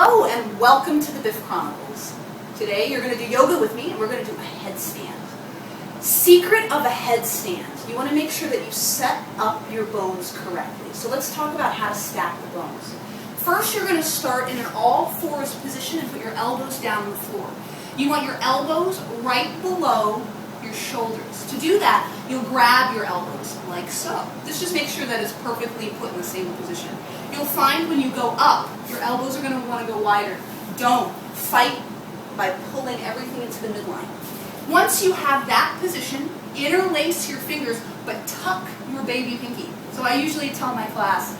Hello and welcome to the Biff Chronicles. Today you're going to do yoga with me and we're going to do a headstand. Secret of a headstand. You want to make sure that you set up your bones correctly. So let's talk about how to stack the bones. First you're going to start in an all-fours position and put your elbows down on the floor. You want your elbows right below your shoulders. To do that, you'll grab your elbows like so. This just makes sure that it's perfectly put in the same position. You'll find when you go up, your elbows are going to want to go wider. Don't fight by pulling everything into the midline. Once you have that position, interlace your fingers, but tuck your baby pinky. So I usually tell my class,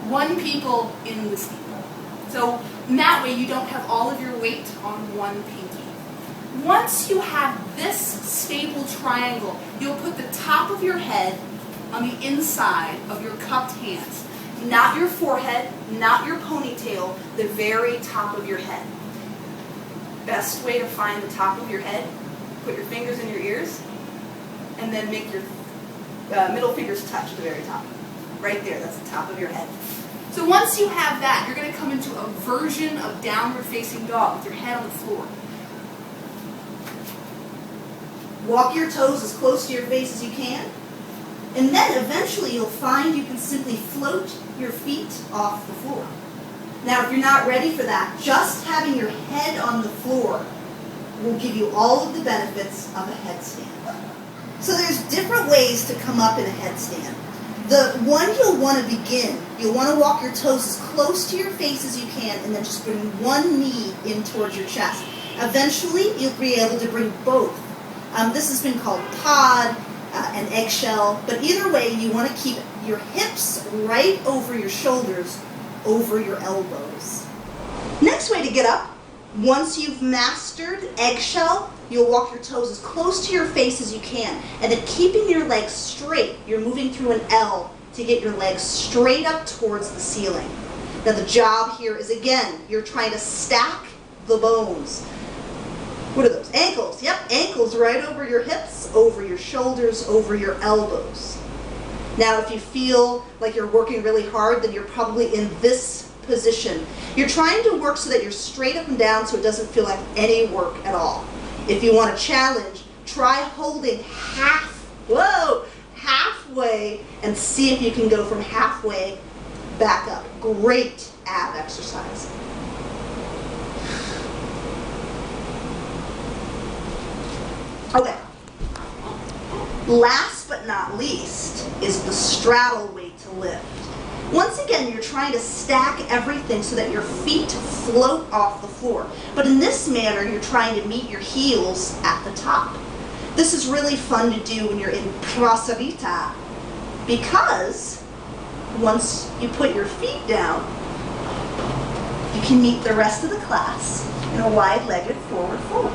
one people in the steeple. So in that way you don't have all of your weight on one pinky. Once you have this stable triangle, you'll put the top of your head on the inside of your cupped hands. Not your forehead, not your ponytail, the very top of your head. Best way to find the top of your head, put your fingers in your ears, and then make your middle fingers touch the very top. Right there, that's the top of your head. So once you have that, you're going to come into a version of downward facing dog with your head on the floor. Walk your toes as close to your face as you can. And then eventually you'll find you can simply float your feet off the floor. Now if you're not ready for that, just having your head on the floor will give you all of the benefits of a headstand. So there's different ways to come up in a headstand. The one you'll want to begin, you'll want to walk your toes as close to your face as you can and then just bring one knee in towards your chest. Eventually you'll be able to bring both. This has been called pod, an eggshell, but either way you want to keep your hips right over your shoulders, over your elbows. Next way to get up, once you've mastered eggshell, you'll walk your toes as close to your face as you can, and then keeping your legs straight, you're moving through an L to get your legs straight up towards the ceiling. Now the job here is, again, you're trying to stack the bones. What are those? Ankles. Yep, ankles right over your hips, over your shoulders, over your elbows. Now if you feel like you're working really hard, then you're probably in this position. You're trying to work so that you're straight up and down so it doesn't feel like any work at all. If you want a challenge, try holding halfway and see if you can go from halfway back up. Great ab exercise. Okay, last but not least is the straddle weight to lift. Once again, you're trying to stack everything so that your feet float off the floor. But in this manner, you're trying to meet your heels at the top. This is really fun to do when you're in prasarita because once you put your feet down, you can meet the rest of the class in a wide-legged forward fold.